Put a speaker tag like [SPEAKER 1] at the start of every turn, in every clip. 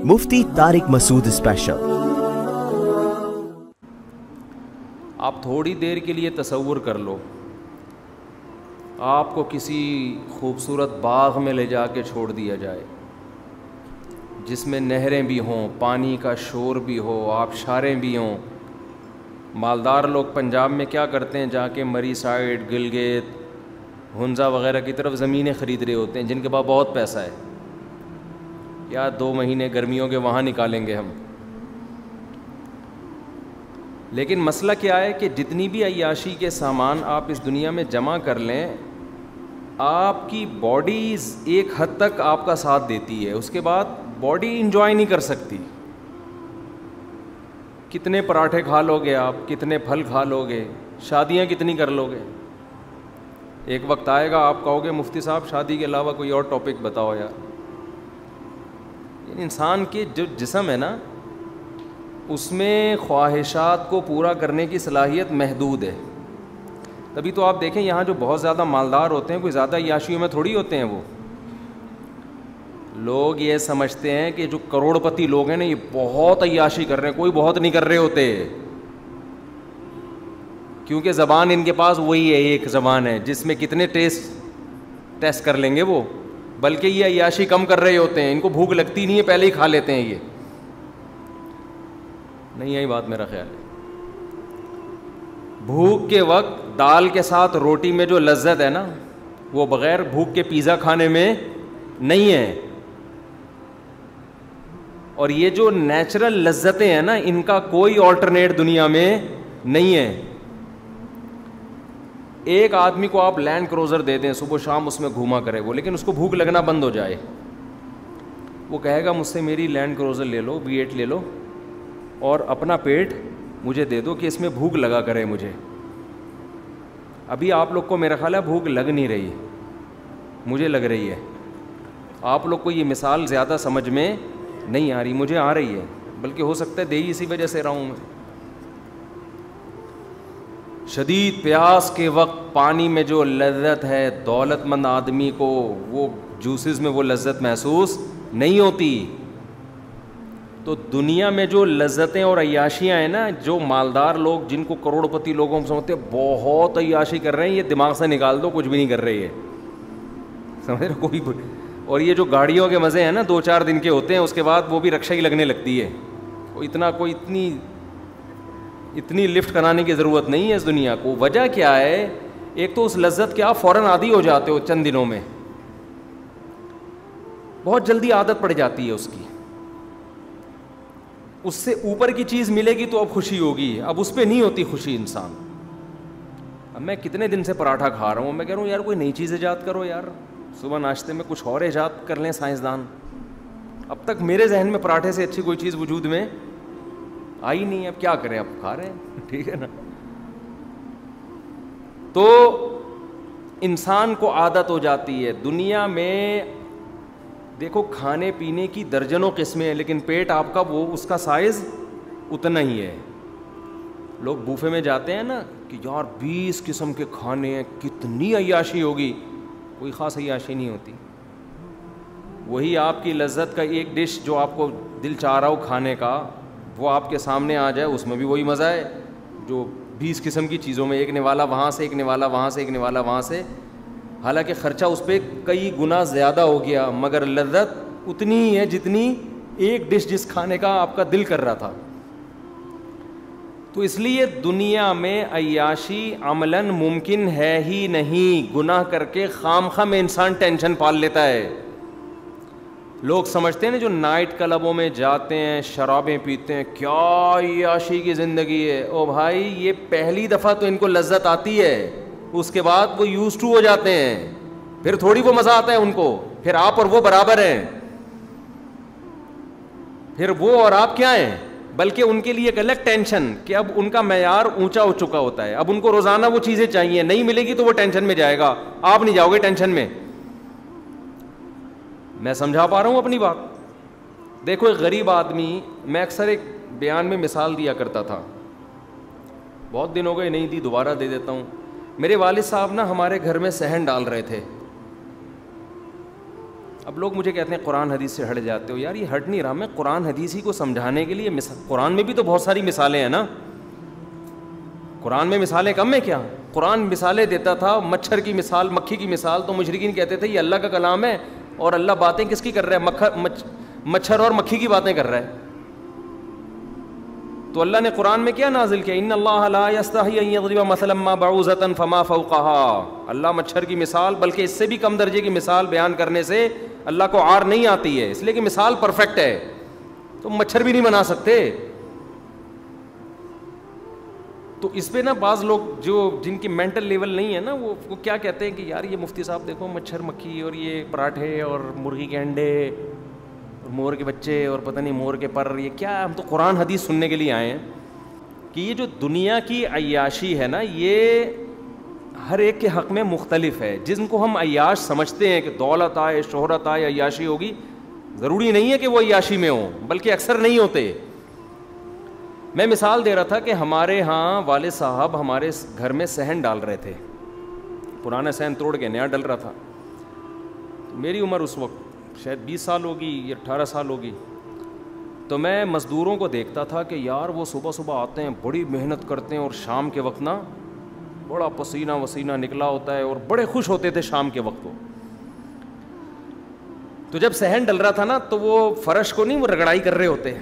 [SPEAKER 1] مفتی طارق مسعود special.
[SPEAKER 2] آپ تھوڑی دیر کے لیے تصور کر لو، آپ کو کسی خوبصورت باغ میں لے جا کے چھوڑ دیا جائے جس میں نہریں بھی ہوں، پانی کا شور بھی ہو، آبشاریں بھی ہوں۔ مالدار لوگ پنجاب میں کیا کرتے ہیں، جا کے مری سائڈ، گلگت، ہنزا وغیرہ کی طرف زمینیں خرید رہے ہوتے ہیں، جن کے پاس بہت پیسہ ہے، یا 2 مہینے گرمیوں کے وہاں نکالیں گے ہم۔ لیکن مسئلہ کیا ہے کہ جتنی بھی عیاشی کے سامان آپ اس دنیا میں جمع کر لیں، آپ کی باڈیز ایک حد تک آپ کا ساتھ دیتی ہے، اس کے بعد باڈی انجوائے نہیں کر سکتی۔ کتنے پراٹھے کھا لو گے آپ، کتنے پھل کھا لو گے، شادیاں کتنی کر لو گے؟ ایک وقت آئے گا آپ کہو گے مفتی صاحب شادی کے علاوہ کوئی اور ٹاپک بتاؤ یار۔ انسان کے جو جسم ہے نا، اس میں خواہشات کو پورا کرنے کی صلاحیت محدود ہے۔ تبھی تو آپ دیکھیں یہاں جو بہت زیادہ مالدار ہوتے ہیں، کوئی زیادہ عیاشیوں میں تھوڑی ہوتے ہیں وہ لوگ۔ یہ سمجھتے ہیں کہ جو کروڑ پتی لوگ ہیں نا، یہ بہت عیاشی کر رہے ہیں، کوئی بہت نہیں کر رہے ہوتے، کیونکہ زبان ان کے پاس وہی ہے، ایک زبان ہے جس میں کتنے ٹیسٹ کر لیں گے وہ، بلکہ یہ عیاشی کم کر رہے ہوتے ہیں، ان کو بھوک لگتی نہیں ہے، پہلے ہی کھا لیتے ہیں۔ یہ نہیں یہی بات میرا خیال ہے۔ بھوک کے وقت دال کے ساتھ روٹی میں جو لذت ہے نا، وہ بغیر بھوک کے پیزا کھانے میں نہیں ہے۔ اور یہ جو نیچرل لذتیں ہیں نا، ان کا کوئی آلٹرنیٹ دنیا میں نہیں ہے۔ ایک آدمی کو آپ لینڈ کروزر دے دیں، صبح شام اس میں گھوما کرے وہ، لیکن اس کو بھوک لگنا بند ہو جائے، وہ کہے گا مجھ سے میری لینڈ کروزر لے لو، V8 لے لو، اور اپنا پیٹ مجھے دے دو کہ اس میں بھوک لگا کرے مجھے۔ ابھی آپ لوگ کو میرا خیال ہے بھوک لگ نہیں رہی، مجھے لگ رہی ہے۔ آپ لوگ کو یہ مثال زیادہ سمجھ میں نہیں آ رہی، مجھے آ رہی ہے، بلکہ ہو سکتا ہے دے ہی اسی وجہ سے رہا ہوں میں۔ شدید پیاس کے وقت پانی میں جو لذت ہے، دولت مند آدمی کو وہ جوسز میں وہ لذت محسوس نہیں ہوتی۔ تو دنیا میں جو لذتیں اور عیاشیاں ہیں نا، جو مالدار لوگ جن کو کروڑ پتی لوگوں سمجھتے ہیں بہت عیاشی کر رہے ہیں، یہ دماغ سے نکال دو، کچھ بھی نہیں کر رہے ہے، سمجھ رہے کوئی۔ اور یہ جو گاڑیوں کے مزے ہیں نا، 2-4 دن کے ہوتے ہیں، اس کے بعد وہ بھی رکشا ہی لگنے لگتی ہے۔ کوئی اتنی لفٹ کرانے کی ضرورت نہیں ہے اس دنیا کو۔ وجہ کیا ہے؟ ایک تو اس لذت کے آپ فوراً عادی ہو جاتے ہو، چند دنوں میں بہت جلدی عادت پڑ جاتی ہے اس کی۔ اس سے اوپر کی چیز ملے گی تو اب خوشی ہوگی، اب اس پہ نہیں ہوتی خوشی انسان۔ اب میں کتنے دن سے پراٹھا کھا رہا ہوں، میں کہہ رہا ہوں یار کوئی نئی چیز ایجاد کرو یار، صبح ناشتے میں کچھ اور ایجاد کر لیں سائنسدان۔ اب تک میرے ذہن میں پراٹھے سے اچھی کوئی چیز وجود میں آئی نہیں، اب کیا کریں، اب کھا رہے ہیں، ٹھیک ہے نا۔ تو انسان کو عادت ہو جاتی ہے۔ دنیا میں دیکھو کھانے پینے کی درجنوں قسمیں ہیں، لیکن پیٹ آپ کا وہ اس کا سائز اتنا ہی ہے۔ لوگ بوفے میں جاتے ہیں نا کہ یار 20 قسم کے کھانے ہیں، کتنی عیاشی ہوگی، کوئی خاص عیاشی نہیں ہوتی۔ وہی آپ کی لذت کا ایک ڈش جو آپ کو دل چاہ رہا ہو کھانے کا، وہ آپ کے سامنے آ جائے، اس میں بھی وہی مزہ ہے جو 20 قسم کی چیزوں میں، ایک نوالا وہاں سے، ایک نوالا وہاں سے، ایک نوالا وہاں سے۔ حالانکہ خرچہ اس پہ کئی گنا زیادہ ہو گیا، مگر لذت اتنی ہی ہے جتنی ایک ڈش جس کھانے کا آپ کا دل کر رہا تھا۔ تو اس لیے دنیا میں عیاشی عملاً ممکن ہے ہی نہیں۔ گناہ کر کے خام میں انسان ٹینشن پال لیتا ہے۔ لوگ سمجھتے ہیں نا جو نائٹ کلبوں میں جاتے ہیں، شرابیں پیتے ہیں، کیا عیاشی کی زندگی ہے۔ او بھائی یہ پہلی دفعہ تو ان کو لذت آتی ہے، اس کے بعد وہ یوز ٹو ہو جاتے ہیں، پھر تھوڑی وہ مزہ آتا ہے ان کو، پھر آپ اور وہ برابر ہیں، پھر وہ اور آپ کیا ہیں، بلکہ ان کے لیے ایک الگ ٹینشن کہ اب ان کا معیار اونچا ہو چکا ہوتا ہے، اب ان کو روزانہ وہ چیزیں چاہیے، نہیں ملے گی تو وہ ٹینشن میں جائے گا، آپ نہیں جاؤ گے ٹینشن میں۔ میں سمجھا پا رہا ہوں اپنی بات؟ دیکھو ایک غریب آدمی، میں اکثر ایک بیان میں مثال دیا کرتا تھا، بہت دن ہو گئے نہیں دی، دوبارہ دے دیتا ہوں۔ میرے والد صاحب نا ہمارے گھر میں صحن ڈال رہے تھے، اب لوگ مجھے کہتے ہیں قرآن حدیث سے ہٹ جاتے ہو. یار یہ ہٹ نہیں رہا, میں قرآن حدیث ہی کو سمجھانے کے لیے قرآن میں بھی تو بہت ساری مثالیں ہیں نا. قرآن میں مثالیں کم ہیں کیا؟ قرآن مثالیں دیتا تھا. مچھر کی مثال, مکھی کی مثال, تو مشرکین کہتے تھے یہ اللہ کا کلام ہے اور اللہ باتیں کس کی کر رہا ہے؟ مچھر اور مکھی کی باتیں کر رہا ہے. تو اللہ نے قرآن میں کیا نازل کیا؟ ان اللہ لا یستحی ان یضرب مثلا ما بعوضۃ فما فوقها. اللہ مچھر کی مثال بلکہ اس سے بھی کم درجے کی مثال بیان کرنے سے اللہ کو عار نہیں آتی ہے, اس لیے کہ مثال پرفیکٹ ہے. تو مچھر بھی نہیں بنا سکتے. تو اس پہ نا بعض لوگ جو جن کی مینٹل لیول نہیں ہے نا, وہ کیا کہتے ہیں کہ یار یہ مفتی صاحب دیکھو مچھر مکھی اور یہ پراٹھے اور مرغی کے انڈے اور مور کے بچے اور پتہ نہیں مور کے پر, یہ کیا؟ ہم تو قرآن حدیث سننے کے لیے آئے ہیں کہ یہ جو دنیا کی عیاشی ہے نا, یہ ہر ایک کے حق میں مختلف ہے. جن کو ہم عیاش سمجھتے ہیں کہ دولت آئے, شہرت آئے, عیاشی ہوگی, ضروری نہیں ہے کہ وہ عیاشی میں ہوں, بلکہ اکثر نہیں ہوتے. میں مثال دے رہا تھا کہ ہمارے ہاں والد صاحب ہمارے گھر میں صحن ڈال رہے تھے, پرانا صحن توڑ کے نیا ڈل رہا تھا. میری عمر اس وقت شاید 20 سال ہوگی یا 18 سال ہوگی. تو میں مزدوروں کو دیکھتا تھا کہ یار وہ صبح صبح آتے ہیں, بڑی محنت کرتے ہیں, اور شام کے وقت نا بڑا پسینہ وسینہ نکلا ہوتا ہے اور بڑے خوش ہوتے تھے شام کے وقت کو. تو جب صحن ڈل رہا تھا نا تو وہ فرش کو نہیں, وہ رگڑائی کر رہے ہوتے,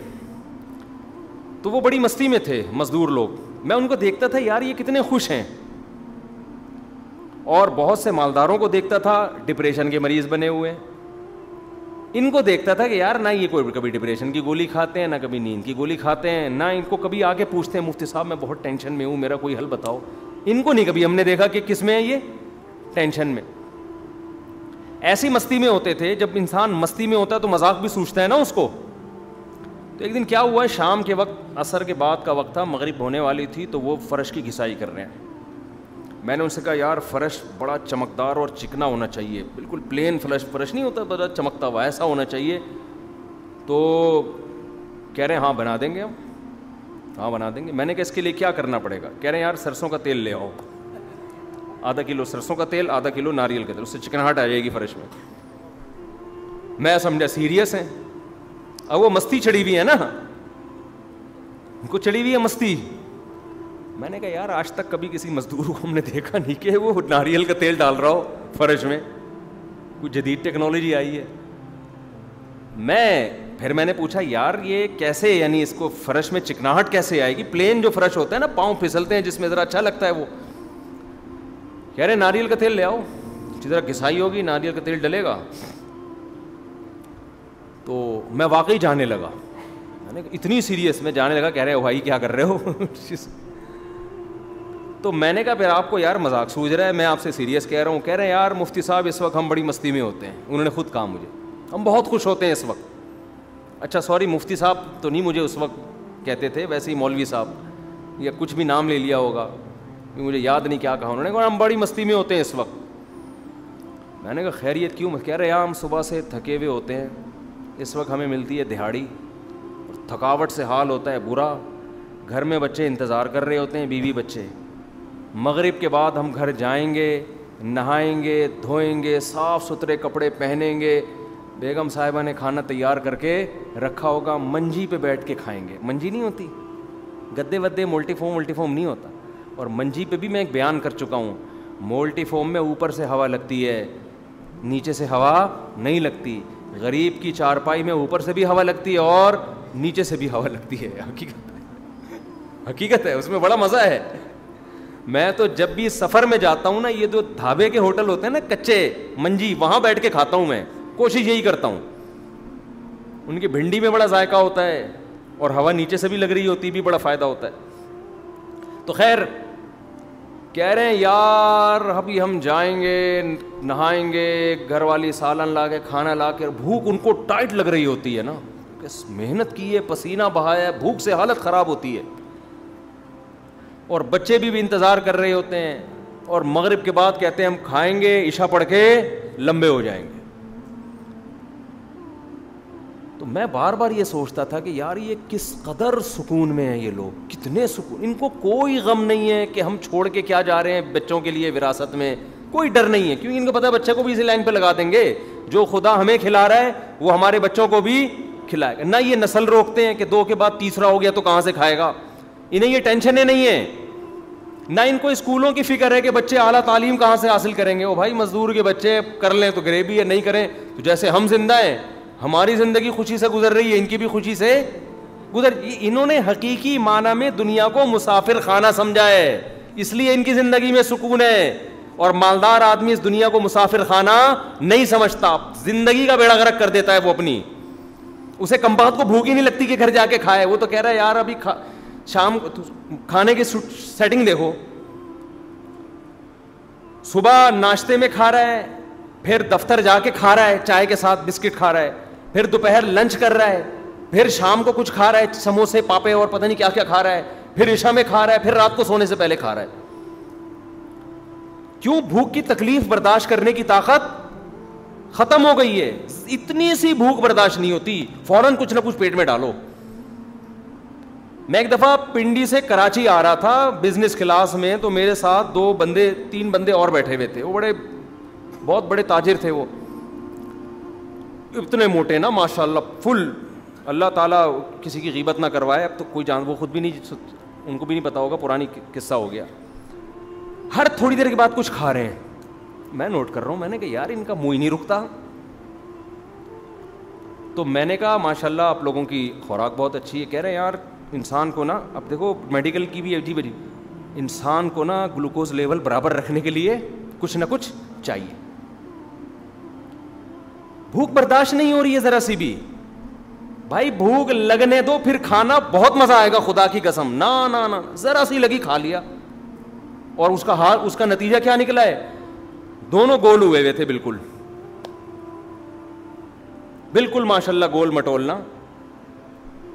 [SPEAKER 2] تو وہ بڑی مستی میں تھے مزدور لوگ. میں ان کو دیکھتا تھا یار یہ کتنے خوش ہیں. اور بہت سے مالداروں کو دیکھتا تھا ڈپریشن کے مریض بنے ہوئے. ان کو دیکھتا تھا کہ یار نہ یہ کوئی کبھی ڈپریشن کی گولی کھاتے ہیں, نہ کبھی نیند کی گولی کھاتے ہیں, نہ ان کو کبھی آگے پوچھتے ہیں مفتی صاحب میں بہت ٹینشن میں ہوں, میرا کوئی حل بتاؤ. ان کو نہیں کبھی ہم نے دیکھا کہ کس میں ہے, یہ ٹینشن میں. ایسی مستی میں ہوتے تھے. جب انسان مستی میں ہوتا ہے تو مذاق بھی سوچتا ہے نا اس کو. تو ایک دن کیا ہوا ہے, شام کے وقت عصر کے بعد کا وقت تھا, مغرب ہونے والی تھی, تو وہ فرش کی گھسائی کر رہے ہیں. میں نے ان سے کہا یار فرش بڑا چمکدار اور چکنا ہونا چاہیے, بالکل پلین فرش نہیں ہوتا, بڑا چمکتا ہوا ایسا ہونا چاہیے. تو کہہ رہے ہیں ہاں بنا دیں گے ہم, ہاں بنا دیں گے. میں نے کہا اس کے لیے کیا کرنا پڑے گا؟ کہہ رہے ہیں یار سرسوں کا تیل لے آؤ, آدھا کلو سرسوں کا تیل, آدھا کلو ناریل کا تیل, اس سے چکناہٹ آ جائے گی فرش میں. میں سمجھا سیریس ہیں. اب وہ مستی چڑھی ہوئی ہے نا, ان کو چڑھی ہوئی ہے مستی. میں نے کہا یار آج تک کبھی کسی مزدور کو ہم نے دیکھا نہیں کہ وہ ناریل کا تیل ڈال رہا ہو فرش میں, کوئی جدید ٹیکنالوجی آئی ہے. میں نے پوچھا یار یہ کیسے, یعنی اس کو فرش میں چکناہٹ کیسے آئے گی؟ پلین جو فرش ہوتا ہے نا, پاؤں پھسلتے ہیں جس میں ذرا اچھا لگتا ہے وہ. کہہ رہے ناریل کا تیل لے آؤ, ذرا گھسائی ہوگی, ناریل کا تیل ڈلے گا. تو میں واقعی جانے لگا, میں نے اتنی سیریس میں جانے لگا. کہہ رہے ہو بھائی کیا کر رہے ہو؟ تو میں نے کہا پھر آپ کو یار مذاق سوچ رہا ہے, میں آپ سے سیریس کہہ رہا ہوں. کہہ رہے ہیں یار مفتی صاحب اس وقت ہم بڑی مستی میں ہوتے ہیں. انہوں نے خود کہا مجھے ہم بہت خوش ہوتے ہیں اس وقت. اچھا سوری مفتی صاحب تو نہیں مجھے اس وقت کہتے تھے, ویسے ہی مولوی صاحب یا کچھ بھی نام لے لیا ہوگا, مجھے یاد نہیں کیا کہا انہوں نے. کہا ہم بڑی مستی میں ہوتے ہیں اس وقت. میں نے کہا خیریت کیوں؟ کہہ رہے ہم صبح سے تھکے ہوئے ہوتے ہیں, اس وقت ہمیں ملتی ہے دہاڑی, اور تھکاوٹ سے حال ہوتا ہے برا. گھر میں بچے انتظار کر رہے ہوتے ہیں, بیوی بچے. مغرب کے بعد ہم گھر جائیں گے, نہائیں گے, دھوئیں گے, صاف ستھرے کپڑے پہنیں گے, بیگم صاحبہ نے کھانا تیار کر کے رکھا ہوگا, منجی پہ بیٹھ کے کھائیں گے. منجی نہیں ہوتی, گدے ودے مولٹی فوم نہیں ہوتا. اور منجی پہ بھی میں ایک بیان کر چکا ہوں, مولٹی فوم میں اوپر سے ہوا لگتی ہے, نیچے سے ہوا نہیں لگتی. غریب کی چارپائی میں اوپر سے بھی ہوا لگتی ہے اور نیچے سے بھی ہوا لگتی ہے. حقیقت ہے, اس میں بڑا مزہ ہے. میں تو جب بھی سفر میں جاتا ہوں نا, یہ جو ڈھابے کے ہوٹل ہوتے ہیں نا کچے منجی, وہاں بیٹھ کے کھاتا ہوں. میں کوشش یہی کرتا ہوں. ان کی بھنڈی میں بڑا ذائقہ ہوتا ہے اور ہوا نیچے سے بھی لگ رہی ہوتی, بھی بڑا فائدہ ہوتا ہے. تو خیر کہہ رہے ہیں یار ابھی ہم جائیں گے, نہائیں گے, گھر والی سالن لا کے کھانا لا کے, بھوک ان کو ٹائٹ لگ رہی ہوتی ہے نا, محنت کی ہے, پسینہ بہایا ہے, بھوک سے حالت خراب ہوتی ہے. اور بچے بھی انتظار کر رہے ہوتے ہیں. اور مغرب کے بعد کہتے ہیں ہم کھائیں گے, عشاء پڑھ کے لمبے ہو جائیں گے. تو میں بار بار یہ سوچتا تھا کہ یار یہ کس قدر سکون میں ہیں یہ لوگ, کتنے سکون. ان کو کوئی غم نہیں ہے کہ ہم چھوڑ کے کیا جا رہے ہیں بچوں کے لیے وراثت میں, کوئی ڈر نہیں ہے, کیونکہ ان کو پتہ ہے بچے کو بھی اسی لائن پہ لگا دیں گے. جو خدا ہمیں کھلا رہا ہے وہ ہمارے بچوں کو بھی کھلائے گا. نہ یہ نسل روکتے ہیں کہ 2 کے بعد تیسرا ہو گیا تو کہاں سے کھائے گا, انہیں یہ ٹینشنیں نہیں ہیں. نہ ان کو اسکولوں کی فکر ہے کہ بچے اعلیٰ تعلیم کہاں سے حاصل کریں گے. وہ بھائی مزدور کے بچے کر لیں تو گریبی ہے, نہیں کریں تو جیسے ہم زندہ ہیں, ہماری زندگی خوشی سے گزر رہی ہے, ان کی بھی خوشی سے گزر. انہوں نے حقیقی معنی میں دنیا کو مسافر خانہ سمجھا ہے, اس لیے ان کی زندگی میں سکون ہے. اور مالدار آدمی اس دنیا کو مسافر خانہ نہیں سمجھتا, زندگی کا بیڑا غرق کر دیتا ہے وہ اپنی. اسے کم بخت کو بھوک ہی نہیں لگتی کہ گھر جا کے کھائے, وہ تو کہہ رہا ہے یار ابھی شام کھانے کی سیٹنگ دیکھو, صبح ناشتے میں کھا رہا ہے, پھر دفتر جا کے کھا رہا ہے چائے کے ساتھ بسکٹ کھا رہا ہے, پھر دوپہر لنچ کر رہا ہے, پھر شام کو کچھ کھا رہا ہے سموسے پاپے اور پتہ نہیں کیا کیا کھا رہا ہے, پھر عشاء میں کھا رہا ہے, پھر رات کو سونے سے پہلے کھا رہا ہے. کیوں؟ بھوک کی تکلیف برداشت کرنے کی طاقت ختم ہو گئی ہے. اتنی سی بھوک برداشت نہیں ہوتی, فوراً کچھ نہ کچھ پیٹ میں ڈالو. میں ایک دفعہ پنڈی سے کراچی آ رہا تھا بزنس کلاس میں, تو میرے ساتھ 3 بندے اور بیٹھے ہوئے تھے. وہ بہت بڑے تاجر تھے, وہ اتنے موٹے نا ماشاءاللہ فل, اللہ تعالیٰ کسی کی غیبت نہ کروائے. اب تو کوئی وہ خود بھی نہیں, ان کو بھی نہیں پتا ہوگا, پرانی قصہ ہو گیا. ہر تھوڑی دیر کے بعد کچھ کھا رہے ہیں. میں نوٹ کر رہا ہوں, میں نے کہا یار ان کا منہ ہی نہیں رکتا. تو میں نے کہا ماشاءاللہ آپ لوگوں کی خوراک بہت اچھی ہے. کہہ رہے ہیں یار انسان کو نا, اب دیکھو میڈیکل کی بھی عجیب عجیب, انسان کو نا گلوکوز لیول برابر رکھنے کے لیے کچھ نہ کچھ چاہیے. بھوک برداشت نہیں ہو رہی ہے ذرا سی بھی, بھائی بھوک لگنے دو پھر کھانا بہت مزہ آئے گا خدا کی قسم. نہ ذرا سی لگی کھا لیا, اور اس کا نتیجہ کیا نکلا ہے؟ دونوں گول ہوئے تھے بالکل بالکل ماشاءاللہ گول مٹولنا.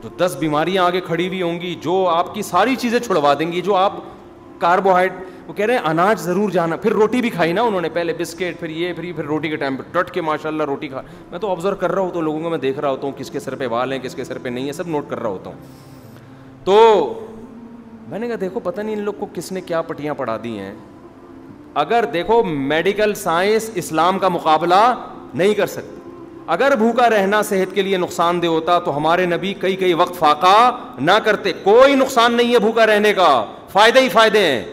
[SPEAKER 2] تو 10 بیماریاں آگے کھڑی ہوئی ہوں گی جو آپ کی ساری چیزیں چھڑوا دیں گی. جو آپ کاربوہائیڈریٹ, وہ کہہ رہے ہیں اناج ضرور جانا. پھر روٹی بھی کھائی نا انہوں نے, پہلے بسکٹ پھر روٹی کے ٹائم پہ ڈٹ کے ماشاءاللہ روٹی کھا. میں تو آبزرو کر رہا ہوں, تو لوگوں کو میں دیکھ رہا ہوتا ہوں کس کے سر پہ وال ہیں کس کے سر پہ نہیں ہے, سب نوٹ کر رہا ہوتا ہوں. تو میں نے کہا دیکھو پتہ نہیں ان لوگ کو کس نے کیا پٹیاں پڑھا دی ہیں. اگر دیکھو میڈیکل سائنس اسلام کا مقابلہ نہیں کر سکتی. اگر بھوکا رہنا صحت کے لیے نقصان دہ ہوتا تو ہمارے نبی کئی وقت فاقہ نہ کرتے. کوئی نقصان نہیں ہے بھوکا رہنے کا, فائدے ہی فائدے ہیں.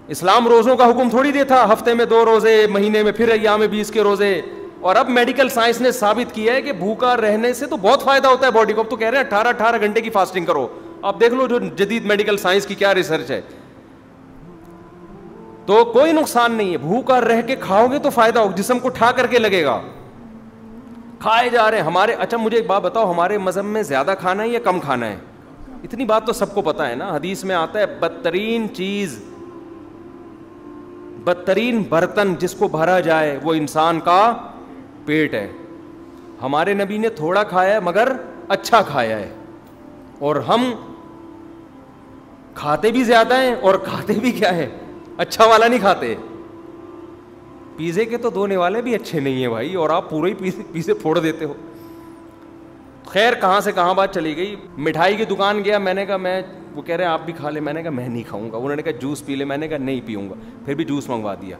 [SPEAKER 2] اسلام روزوں کا حکم تھوڑی دیتا, ہفتے میں 2 روزے, مہینے میں پھر ایام 20 کے روزے. اور اب میڈیکل سائنس نے ثابت کیا ہے کہ بھوکا رہنے سے تو بہت فائدہ ہوتا ہے باڈی کو. اب تو کہہ رہے ہیں 18 گھنٹے کی فاسٹنگ کرو. اب دیکھ لو جو جدید میڈیکل سائنس کی کیا ریسرچ ہے. تو کوئی نقصان نہیں ہے, بھوکا رہ کے کھاؤ گے تو فائدہ ہوگا, جسم کو ٹھا کر کے لگے گا. کھائے جا رہے ہیں ہمارے. اچھا مجھے ایک بات بتاؤ, ہمارے مذہب میں زیادہ کھانا ہے یا کم کھانا ہے؟ اتنی بات تو سب کو پتا ہے نا, حدیث میں آتا ہے بدترین چیز, بدترین برتن جس کو بھرا جائے وہ انسان کا پیٹ ہے. ہمارے نبی نے تھوڑا کھایا ہے مگر اچھا کھایا ہے, اور ہم کھاتے بھی زیادہ ہیں اور کھاتے بھی کیا ہے, اچھا والا نہیں کھاتے. پیزے کے تو دھونے والے بھی اچھے نہیں ہیں بھائی, اور آپ پورے ہی پیزے پھوڑ دیتے ہو. خیر کہاں سے کہاں بات چلی گئی. مٹھائی کی دکان گیا, میں نے کہا وہ کہہ رہے ہیں آپ بھی کھا لیں. میں نے کہا میں نہیں کھاؤں گا. انہوں نے کہا جوس پی لے. میں نے کہا نہیں پیوں گا. پھر بھی جوس منگوا دیا.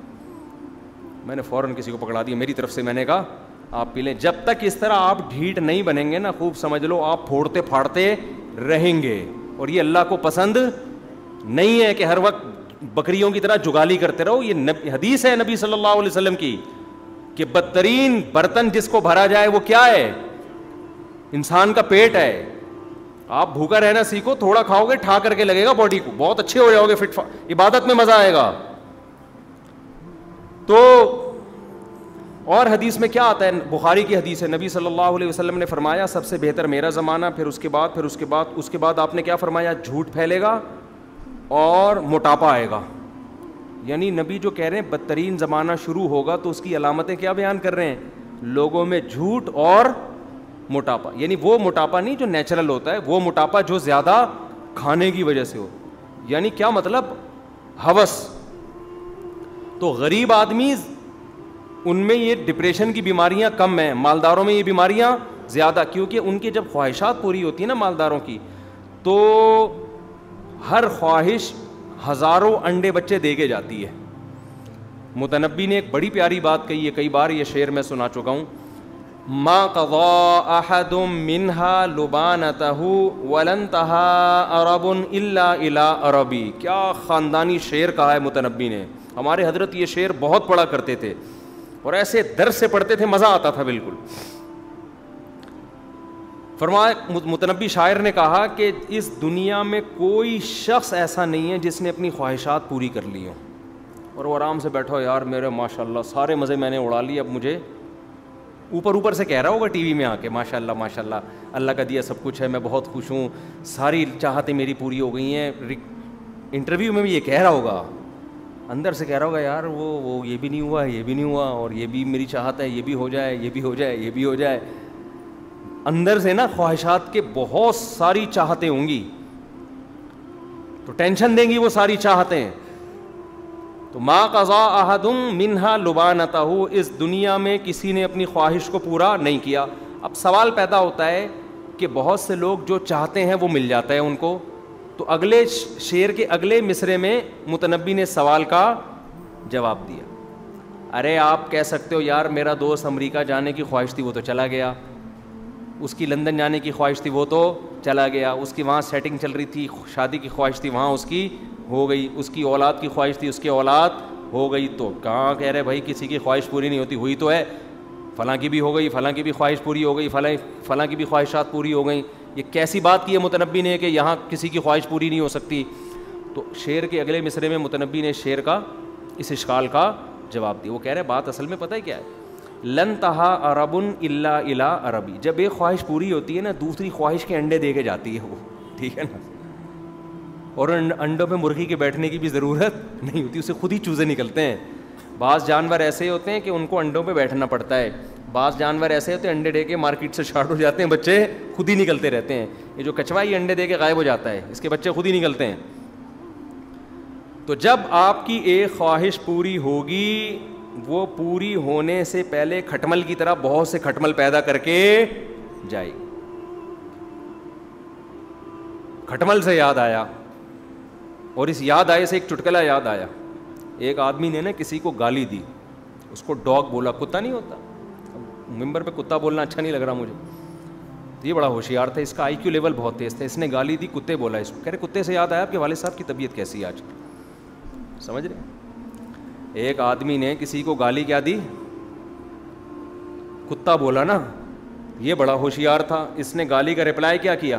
[SPEAKER 2] میں نے فوراً کسی کو پکڑا دیا میری طرف سے, میں نے کہا آپ پی لیں. جب تک اس طرح آپ ڈھیٹ نہیں بنیں گے نا, خوب سمجھ لو آپ پھوڑتے پھاڑتے رہیں گے. اور یہ اللہ کو پسند نہیں ہے کہ ہر وقت بکریوں کی طرح جگالی کرتے رہو. یہ حدیث ہے نبی صلی اللہ علیہ وسلم کی کہ بدترین برتن جس کو بھرا جائے وہ کیا ہے؟ انسان کا پیٹ ہے. آپ بھوکا رہنا سیکھو, تھوڑا کھاؤ گے ٹھا کر کے لگے گا باڈی کو, بہت اچھے ہو جاؤ گے, فٹ عبادت میں مزہ آئے گا. تو اور حدیث میں کیا آتا ہے, بخاری کی حدیث ہے, نبی صلی اللہ علیہ وسلم نے فرمایا سب سے بہتر میرا زمانہ, پھر اس کے بعد آپ نے کیا فرمایا, جھوٹ پھیلے گا اور موٹاپا آئے گا. یعنی نبی جو کہہ رہے ہیں بدترین زمانہ شروع ہوگا, تو اس کی علامتیں کیا بیان کر رہے ہیں؟ لوگوں میں جھوٹ اور موٹاپا. یعنی وہ موٹاپا نہیں جو نیچرل ہوتا ہے, وہ موٹاپا جو زیادہ کھانے کی وجہ سے ہو. یعنی کیا مطلب؟ ہوس. تو غریب آدمی ان میں یہ ڈپریشن کی بیماریاں کم ہیں, مالداروں میں یہ بیماریاں زیادہ, کیونکہ ان کی جب خواہشات پوری ہوتی ہیں نا مالداروں کی, تو ہر خواہش ہزاروں انڈے بچے دے کے جاتی ہے. متنبی نے ایک بڑی پیاری بات کہی ہے, کئی بار یہ شعر میں سنا چکا ہوں. ما قضى احد منها لبانته ولن انتهى عرب الا الى عربی. کیا خاندانی شعر کہا ہے متنبی نے. ہمارے حضرت یہ شعر بہت پڑھا کرتے تھے اور ایسے درس سے پڑھتے تھے, مزہ آتا تھا بالکل. فرمایا متنبی شاعر نے کہا کہ اس دنیا میں کوئی شخص ایسا نہیں ہے جس نے اپنی خواہشات پوری کر لی ہوں اور وہ آرام سے بیٹھا ہو, یار میرے ماشاء اللہ سارے مزے میں نے اڑا لیے, اب مجھے اوپر سے کہہ رہا ہوگا ٹی وی میں آ کے ماشاء اللہ اللہ کا دیا سب کچھ ہے, میں بہت خوش ہوں, ساری چاہتیں میری پوری ہو گئی ہیں. انٹرویو میں بھی یہ کہہ رہا ہوگا, اندر سے کہہ رہا ہوگا یار وہ یہ بھی نہیں ہوا, یہ بھی نہیں ہوا, اور یہ بھی میری چاہت ہے, یہ بھی ہو جائے, یہ بھی ہو جائے, یہ بھی ہو جائے. اندر سے نا خواہشات کے بہت ساری چاہتیں ہوں گی, تو ٹینشن دیں گی وہ ساری چاہتیں. تو ما قضا احد منها لبانته, اس دنیا میں کسی نے اپنی خواہش کو پورا نہیں کیا. اب سوال پیدا ہوتا ہے کہ بہت سے لوگ جو چاہتے ہیں وہ مل جاتا ہے ان کو. تو اگلے شعر کے اگلے مصرے میں متنبی نے سوال کا جواب دیا. ارے آپ کہہ سکتے ہو یار میرا دوست امریکہ جانے کی خواہش تھی وہ تو چلا گیا, اس کی لندن جانے کی خواہش تھی وہ تو چلا گیا, اس کی وہاں سیٹنگ چل رہی تھی, شادی کی خواہش تھی وہاں اس کی ہو گئی, اس کی اولاد کی خواہش تھی اس کی اولاد ہو گئی. تو کہاں کہہ رہے بھائی کسی کی خواہش پوری نہیں ہوتی, ہوئی تو ہے, فلاں کی بھی ہو گئی, فلاں کی بھی خواہش پوری ہو گئی, فلاں کی بھی خواہشات پوری ہو گئیں. یہ کیسی بات کی ہے متنبی نے کہ یہاں کسی کی خواہش پوری نہیں ہو سکتی. تو شعر کے اگلے مصرے میں متنبی نے شعر کا اس اشکال کا جواب دیا. وہ کہہ رہے بات اصل میں پتہ ہے کیا ہے, لن تہا عرب الا الی عربی. جب ایک خواہش پوری ہوتی ہے نا دوسری خواہش کے انڈے دے کے جاتی ہے وہ, ٹھیک ہے نا, اور انڈوں پہ مرغی کے بیٹھنے کی بھی ضرورت نہیں ہوتی, اسے خود ہی چوزے نکلتے ہیں. بعض جانور ایسے ہوتے ہیں کہ ان کو انڈوں پہ بیٹھنا پڑتا ہے, بعض جانور ایسے ہوتے ہیں انڈے دے کے مارکیٹ سے شارٹ ہو جاتے ہیں, بچے خود ہی نکلتے رہتے ہیں. یہ جو کچھوا ہی انڈے دے کے غائب ہو جاتا ہے, اس کے بچے خود ہی نکلتے ہیں. تو جب آپ کی ایک خواہش پوری ہوگی, وہ پوری ہونے سے پہلے کھٹمل کی طرح بہت سے کھٹمل پیدا کر کے جائے. کھٹمل سے یاد آیا, اور اس یاد آئے سے ایک چٹکلا یاد آیا. ایک آدمی نے نا کسی کو گالی دی, اس کو ڈاگ بولا, کتا نہیں ہوتا, ممبر پہ کتا بولنا اچھا نہیں لگ رہا مجھے. یہ بڑا ہوشیار تھا, اس کا آئی کیو لیول بہت تیز تھا, اس نے گالی دی, کتے بولا اس کو. کہہ رہے کتے سے یاد آیا آپ کے والد صاحب کی طبیعت کیسی ہے آج, سمجھ رہے. ایک آدمی نے کسی کو گالی کیا دی, کتا بولا نا, یہ بڑا ہوشیار تھا, اس نے گالی کا رپلائی کیا کیا,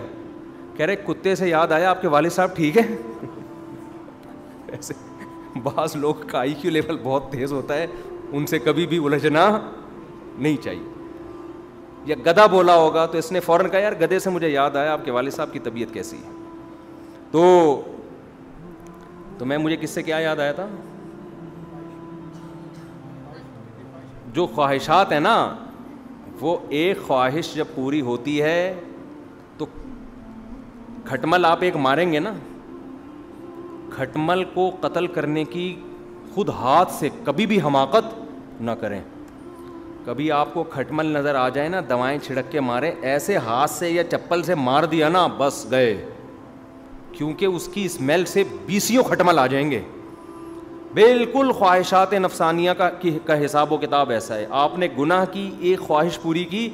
[SPEAKER 2] کہہ رہے کتے سے یاد آیا آپ کے والد صاحب ٹھیک ہے. ایسے بعض لوگ کا آئی کیو لیول بہت تیز ہوتا ہے, ان سے کبھی بھی الجھنا نہیں چاہیے. یا گدھا بولا ہوگا تو اس نے فوراً کہا یار گدھے سے مجھے یاد آیا آپ کے والد صاحب کی طبیعت کیسی ہے. تو مجھے کس سے کیا یاد آیا تھا, جو خواہشات ہیں نا, وہ ایک خواہش جب پوری ہوتی ہے تو کھٹمل آپ ایک ماریں گے نا, کھٹمل کو قتل کرنے کی خود ہاتھ سے کبھی بھی حماقت نہ کریں. کبھی آپ کو کھٹمل نظر آ جائے نا, دوائیں چھڑک کے ماریں, ایسے ہاتھ سے یا چپل سے مار دیا نا بس گئے, کیونکہ اس کی اسمیل سے 20 کھٹمل آ جائیں گے. بالکل خواہشات نفسانیہ کا حساب و کتاب ایسا ہے. آپ نے گناہ کی ایک خواہش پوری کی,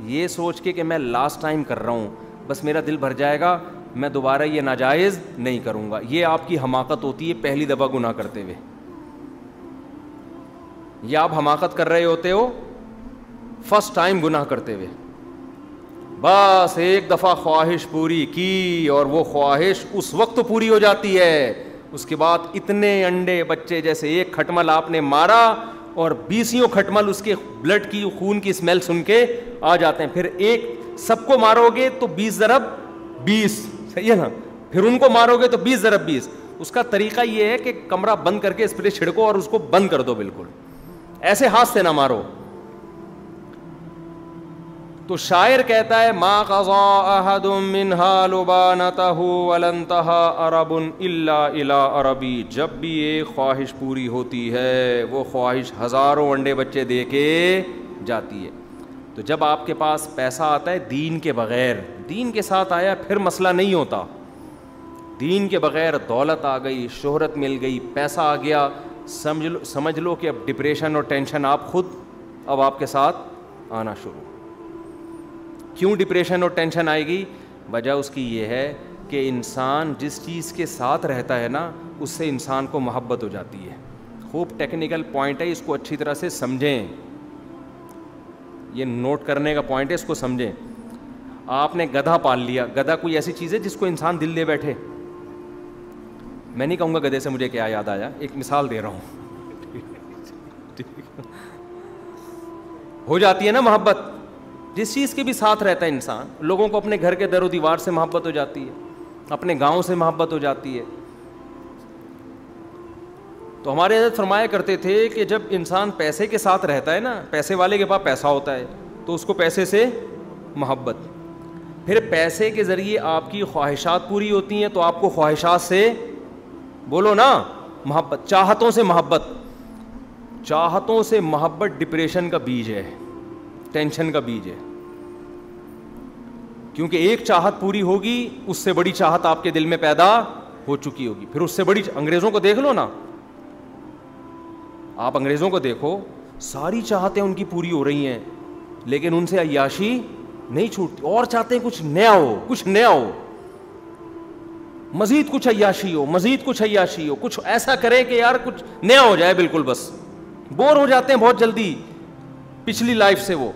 [SPEAKER 2] یہ سوچ کے کہ میں لاسٹ ٹائم کر رہا ہوں, بس میرا دل بھر جائے گا, میں دوبارہ یہ ناجائز نہیں کروں گا. یہ آپ کی حماقت ہوتی ہے پہلی دفعہ گناہ کرتے ہوئے. یہ آپ حماقت کر رہے ہوتے ہو فرسٹ ٹائم گناہ کرتے ہوئے. بس ایک دفعہ خواہش پوری کی اور وہ خواہش اس وقت پوری ہو جاتی ہے, اس کے بعد اتنے انڈے بچے, جیسے ایک کھٹمل آپ نے مارا اور 20 کھٹمل اس کے بلڈ کی خون کی اسمیل سن کے آ جاتے ہیں. پھر ایک سب کو مارو گے تو 20 ضرب 20, صحیح ہے نا, پھر ان کو مارو گے تو 20 ضرب 20. اس کا طریقہ یہ ہے کہ کمرہ بند کر کے اسپرے چھڑکو اور اس کو بند کر دو بالکل, ایسے ہاتھ سے نہ مارو. تو شاعر کہتا ہے ما قضا احد منها لبانته ولن انتهى عرب الا الى عربی. جب بھی ایک خواہش پوری ہوتی ہے وہ خواہش ہزاروں انڈے بچے دے کے جاتی ہے. تو جب آپ کے پاس پیسہ آتا ہے دین کے بغیر, دین کے ساتھ آیا پھر مسئلہ نہیں ہوتا. دین کے بغیر دولت آ گئی, شہرت مل گئی, پیسہ آ گیا, سمجھ لو کہ اب ڈپریشن اور ٹینشن آپ خود اب آپ کے ساتھ آنا شروع. کیوں ڈپریشن اور ٹینشن آئے گی؟ وجہ اس کی یہ ہے کہ انسان جس چیز کے ساتھ رہتا ہے نا اس سے انسان کو محبت ہو جاتی ہے. خوب ٹیکنیکل پوائنٹ ہے, اس کو اچھی طرح سے سمجھیں, یہ نوٹ کرنے کا پوائنٹ ہے, اس کو سمجھیں. آپ نے گدھا پال لیا, گدھا کوئی ایسی چیز ہے جس کو انسان دل دے بیٹھے؟ میں نہیں کہوں گا گدھے سے مجھے کیا یاد آیا, ایک مثال دے رہا ہوں. ہو جاتی ہے نا محبت جس چیز کے بھی ساتھ رہتا ہے انسان. لوگوں کو اپنے گھر کے در و دیوار سے محبت ہو جاتی ہے, اپنے گاؤں سے محبت ہو جاتی ہے. تو ہمارے حضرت فرمایا کرتے تھے کہ جب انسان پیسے کے ساتھ رہتا ہے نا, پیسے والے کے پاس پیسہ ہوتا ہے تو اس کو پیسے سے محبت, پھر پیسے کے ذریعے آپ کی خواہشات پوری ہوتی ہیں تو آپ کو خواہشات سے, بولو نا, محبت. چاہتوں سے محبت, چاہتوں سے محبت ڈپریشن کا بیج ہے, ٹینشن کا بیج ہے. کیونکہ ایک چاہت پوری ہوگی اس سے بڑی چاہت آپ کے دل میں پیدا ہو چکی ہوگی, پھر اس سے بڑی. انگریزوں کو دیکھ لو نا, آپ انگریزوں کو دیکھو, ساری چاہتیں ان کی پوری ہو رہی ہیں لیکن ان سے عیاشی نہیں چھوٹتی, اور چاہتے ہیں کچھ نیا ہو, کچھ نیا ہو, مزید کچھ عیاشی ہو, مزید کچھ عیاشی ہو, کچھ ایسا کرے کہ یار کچھ نیا ہو جائے. بالکل بس بور ہو جاتے ہیں بہت جلدی پچھلی لائف سے وہ.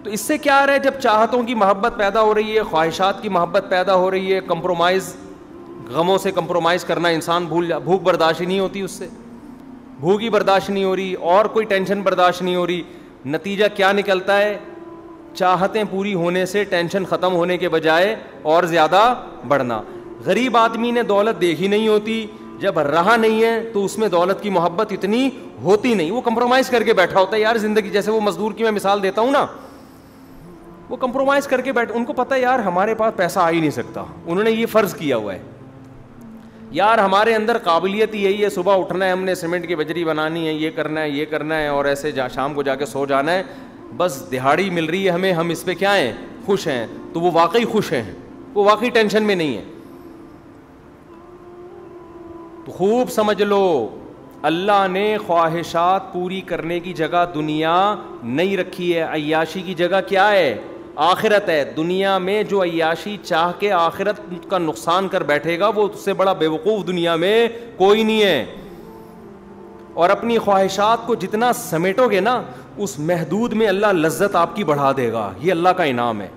[SPEAKER 2] تو اس سے کیا آ رہا ہے, جب چاہتوں کی محبت پیدا ہو رہی ہے, خواہشات کی محبت پیدا ہو رہی ہے, کمپرومائز, غموں سے کمپرومائز کرنا انسان بھوک برداشت نہیں ہوتی, اس سے بھوک ہی برداشت نہیں ہو رہی, اور کوئی ٹینشن برداشت نہیں ہو رہی. نتیجہ کیا نکلتا ہے؟ چاہتیں پوری ہونے سے ٹینشن ختم ہونے کے بجائے اور زیادہ بڑھنا. غریب آدمی نے دولت دیکھی نہیں ہوتی, جب رہا نہیں ہے تو اس میں دولت کی محبت اتنی ہوتی نہیں, وہ کمپرومائز کر کے بیٹھا ہوتا ہے. یار زندگی, جیسے وہ مزدور کی میں مثال دیتا ہوں نا, وہ کمپرومائز کر کے ان کو پتہ ہے یار ہمارے پاس پیسہ آ ہی نہیں سکتا, انہوں نے یہ فرض کیا ہوا ہے یار ہمارے اندر قابلیت یہی ہے, صبح اٹھنا ہے, ہم نے سیمنٹ کی بجری بنانی ہے, یہ کرنا ہے, یہ کرنا ہے, اور ایسے شام کو جا کے سو جانا ہے, بس دہاڑی مل رہی ہے ہمیں, ہم اس پہ کیا ہیں, خوش ہیں. تو وہ واقعی خوش ہیں, وہ واقعی ٹینشن میں نہیں ہے. تو خوب سمجھ لو, اللہ نے خواہشات پوری کرنے کی جگہ دنیا نہیں رکھی ہے, عیاشی کی جگہ کیا ہے, آخرت ہے. دنیا میں جو عیاشی چاہ کے آخرت کا نقصان کر بیٹھے گا وہ اس سے بڑا بیوقوف دنیا میں کوئی نہیں ہے. اور اپنی خواہشات کو جتنا سمیٹو گے نا اس محدود میں اللہ لذت آپ کی بڑھا دے گا, یہ اللہ کا انعام ہے.